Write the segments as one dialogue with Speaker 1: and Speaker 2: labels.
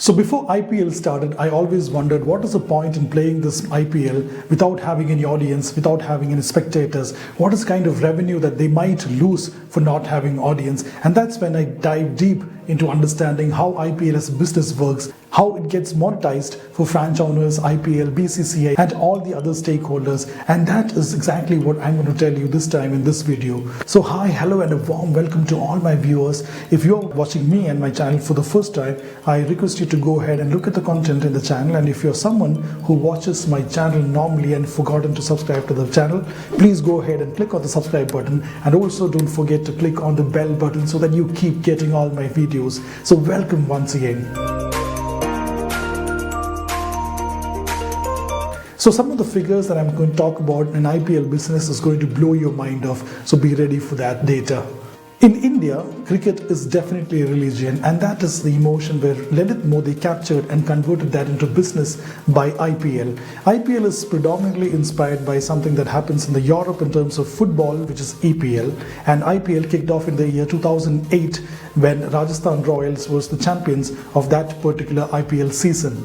Speaker 1: So before IPL started, I always wondered what is the point in playing this IPL without having any audience, without having any spectators? What is kind of revenue that they might lose for not having audience? And that's when I dive deep into understanding how IPL as a business works, how it gets monetized for franchise owners, IPL, BCCI, and all the other stakeholders. And that is exactly what I'm going to tell you this time in this video. So hi, hello, and a warm welcome to all my viewers. If you're watching me and my channel for the first time, I request you to go ahead and look at the content in the channel. And if you're someone who watches my channel normally and forgotten to subscribe to the channel, please go ahead and click on the subscribe button. And also don't forget to click on the bell button so that you keep getting all my videos. So welcome once again. So some of the figures that I'm going to talk about in IPL business is going to blow your mind off. So be ready for that data. In India, cricket is definitely a religion, and that is the emotion where Lalit Modi captured and converted that into business by IPL. IPL is predominantly inspired by something that happens in the Europe in terms of football, which is EPL, and IPL kicked off in the year 2008 when Rajasthan Royals was the champions of that particular IPL season.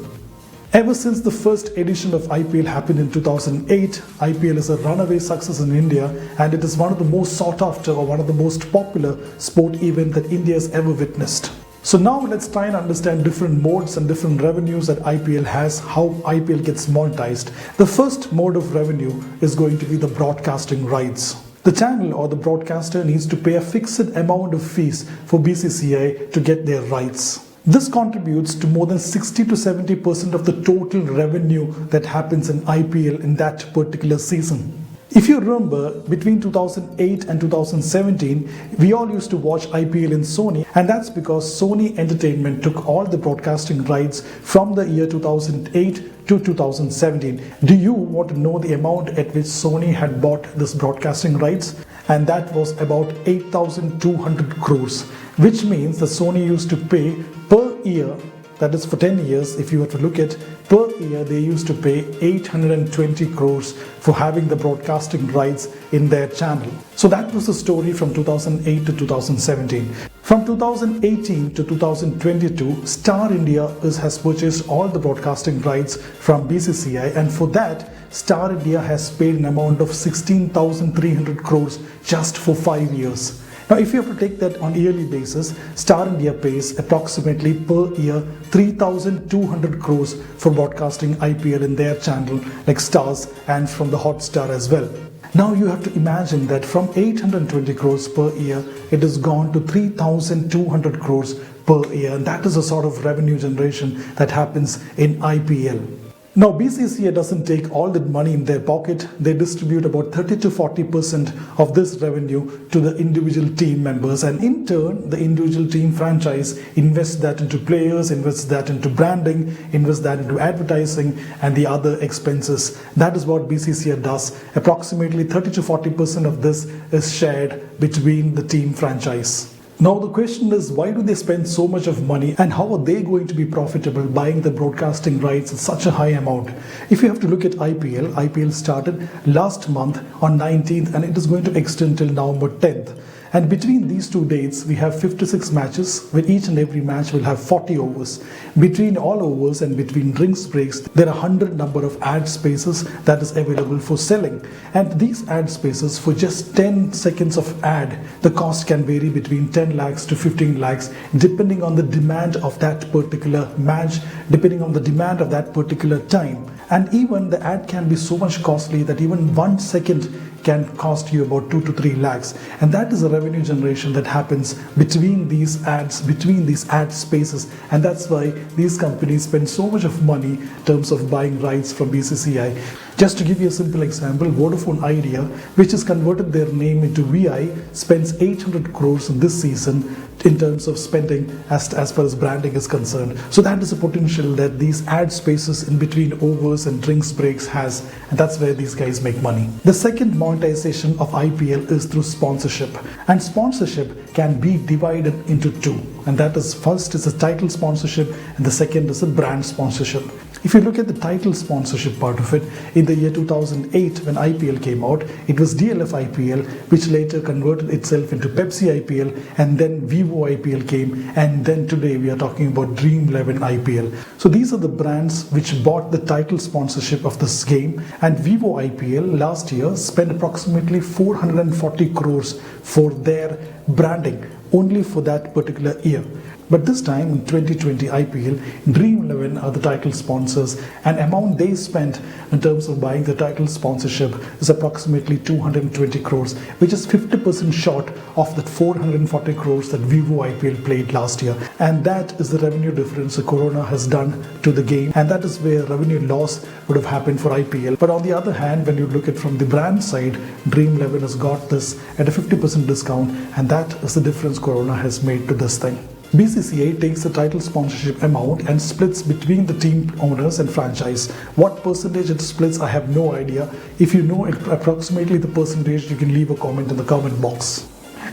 Speaker 1: Ever since the first edition of IPL happened in 2008, IPL is a runaway success in India, and it is one of the most sought after or one of the most popular sport event that India has ever witnessed. So now let's try and understand different modes and different revenues that IPL has, how IPL gets monetized. The first mode of revenue is going to be the broadcasting rights. The channel or the broadcaster needs to pay a fixed amount of fees for BCCI to get their rights. This contributes to more than 60 to 70% of the total revenue that happens in IPL in that particular season. If you remember, between 2008 and 2017, we all used to watch IPL in Sony, and that's because Sony Entertainment took all the broadcasting rights from the year 2008 to 2017. Do you want to know the amount at which Sony had bought this broadcasting rights? And that was about 8,200 crores, which means that Sony used to pay per year, that is for 10 years, if you were to look at per year, they used to pay 820 crores for having the broadcasting rights in their channel. So that was the story from 2008 to 2017. From 2018 to 2022, Star India has purchased all the broadcasting rights from BCCI, and for that, Star India has paid an amount of 16,300 crores just for 5 years. Now, if you have to take that on yearly basis, Star India pays approximately per year 3,200 crores for broadcasting IPL in their channel like Stars and from the Hotstar as well. Now you have to imagine that from 820 crores per year, it has gone to 3,200 crores per year, and that is the sort of revenue generation that happens in IPL. Now, BCCI doesn't take all that money in their pocket. They distribute about 30 to 40% of this revenue to the individual team members, and in turn, the individual team franchise invests that into players, invests that into branding, invests that into advertising and the other expenses. That is what BCCI does. Approximately 30 to 40% of this is shared between the team franchise. Now the question is, why do they spend so much of money, and how are they going to be profitable buying the broadcasting rights at such a high amount? If you have to look at IPL started last month on 19th, and it is going to extend till November 10th. And between these two dates, we have 56 matches, where each and every match will have 40 overs. Between all overs and between drinks breaks, there are 100 number of ad spaces that is available for selling. And these ad spaces, for just 10 seconds of ad, the cost can vary between 10 lakhs to 15 lakhs, depending on the demand of that particular match, depending on the demand of that particular time. And even the ad can be so much costly that even 1 second can cost you about 2 to 3 lakhs, and that is a revenue generation that happens between these ads, between these ad spaces, and that's why these companies spend so much of money in terms of buying rights from BCCI. Just to give you a simple example, Vodafone Idea, which has converted their name into VI, spends 800 crores in this season in terms of spending as far as branding is concerned. So that is a potential that these ad spaces in between overs and drinks breaks has, and that's where these guys make money. The second monetization of IPL is through sponsorship, and sponsorship can be divided into two, and that is, first is a title sponsorship and the second is a brand sponsorship. If you look at the title sponsorship part of it, in the year 2008 when IPL came out, it was DLF IPL, which later converted itself into Pepsi IPL, and then Vivo IPL came, and then today we are talking about Dream 11 IPL. So these are the brands which bought the title sponsorship of this game, and Vivo IPL last year spent approximately 440 crores for their branding only for that particular year. But this time in 2020 IPL, Dream 11 are the title sponsors, and amount they spent in terms of buying the title sponsorship is approximately 220 crores, which is 50% short of that 440 crores that Vivo IPL played last year. And that is the revenue difference the Corona has done to the game, and that is where revenue loss would have happened for IPL. But on the other hand, when you look at from the brand side, Dream 11 has got this at a 50% discount, and that is the difference Corona has made to this thing. BCCI takes the title sponsorship amount and splits between the team owners and franchise. What percentage it splits, I have no idea. If you know approximately the percentage, you can leave a comment in the comment box.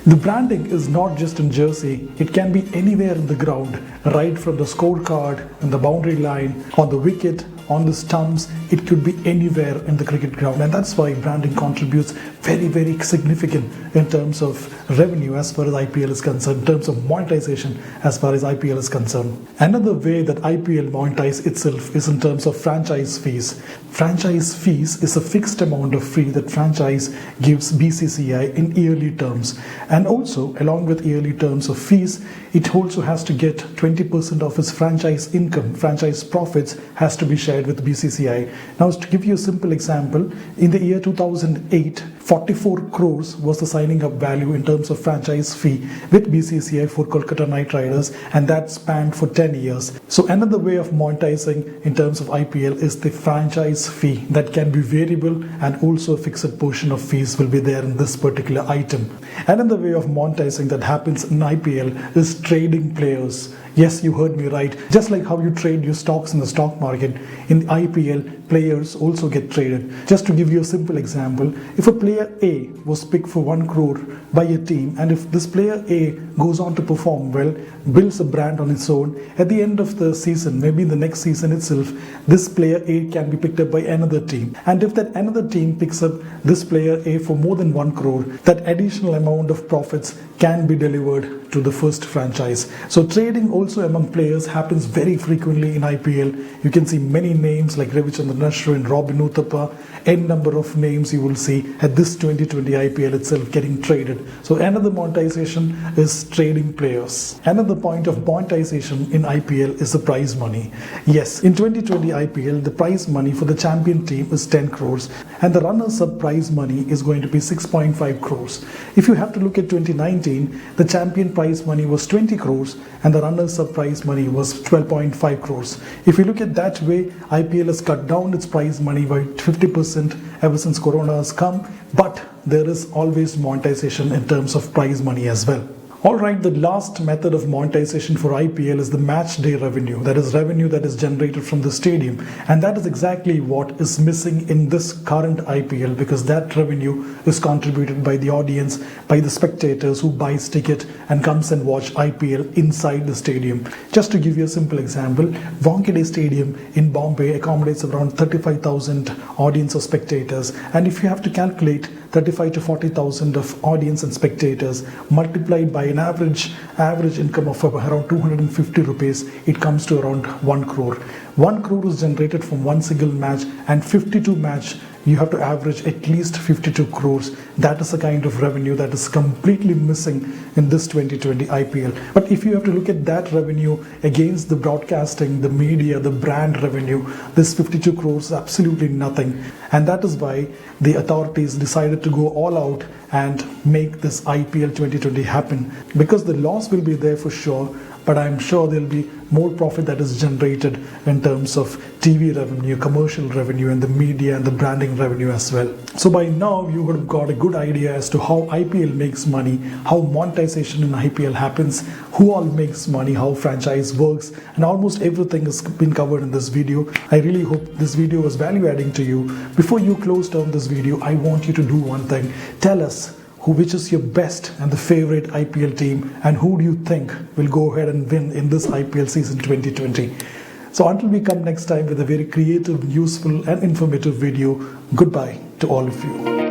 Speaker 1: The branding is not just in jersey, it can be anywhere in the ground, right from the scorecard, on the boundary line, on the wicket, on the stumps. It could be anywhere in the cricket ground, and that's why branding contributes very significant in terms of revenue as far as IPL is concerned, in terms of monetization as far as IPL is concerned. Another way that IPL monetizes itself is in terms of franchise fees. Franchise fees is a fixed amount of fee that franchise gives BCCI in yearly terms, and also along with yearly terms of fees, it also has to get 20% of its franchise income, franchise profits has to be shared with BCCI. Now, to give you a simple example, in the year 2008, 44 crores was the signing up value in terms of franchise fee with BCCI for Kolkata Knight Riders, and that spanned for 10 years. So another way of monetizing in terms of IPL is the franchise fee that can be variable, and also a fixed portion of fees will be there in this particular item. Another way of monetizing that happens in IPL is trading players. Yes, you heard me right. Just like how you trade your stocks in the stock market, in the IPL, players also get traded. Just to give you a simple example, if a player A was picked for 1 crore by a team, and if this player A goes on to perform well, builds a brand on its own, at the end of the season, maybe in the next season itself, this player A can be picked up by another team. And if that another team picks up this player A for more than 1 crore, that additional amount of profits can be delivered to the first franchise. So trading also among players happens very frequently in IPL. You can see many names like Ravichandran Ashwin, Robin Uthappa, n number of names you will see at this 2020 IPL itself getting traded. So another monetization is trading players. Another point of monetization in IPL is the prize money. Yes, in 2020 IPL, the prize money for the champion team is 10 crores, and the runners-up prize money is going to be 6.5 crores. If you have to look at 2019, the champion prize money was 20 crores and the runners-up prize money was 12.5 crores. If you look at that way, IPL has cut down its prize money by 50% ever since Corona has come, but there is always monetization in terms of prize money as well. Alright, the last method of monetization for IPL is the match day revenue. That is revenue that is generated from the stadium, and that is exactly what is missing in this current IPL, because that revenue is contributed by the audience, by the spectators who buys ticket and comes and watch IPL inside the stadium. Just to give you a simple example, Wankhede Stadium in Bombay accommodates around 35,000 audience or spectators, and if you have to calculate 35 to 40,000 of audience and spectators multiplied by an average income of around 250 rupees, it comes to around 1 crore. 1 crore is generated from one single match, and 52 match you have to average at least 52 crores. That is the kind of revenue that is completely missing in this 2020 IPL. But if you have to look at that revenue against the broadcasting, the media, the brand revenue, this 52 crores is absolutely nothing. And that is why the authorities decided to go all out and make this IPL 2020 happen, because the loss will be there for sure, but I'm sure there'll be more profit that is generated in terms of TV revenue, commercial revenue, and the media and the branding revenue as well. So by now you would have got a good idea as to how IPL makes money, how monetization in IPL happens, who all makes money, how franchise works, and almost everything has been covered in this video. I really hope this video was value adding to you. Before you close down this video, I want you to do one thing. Tell us which is your best and the favorite IPL team, and who do you think will go ahead and win in this IPL season 2020. So until we come next time with a very creative, useful and informative video, goodbye to all of you.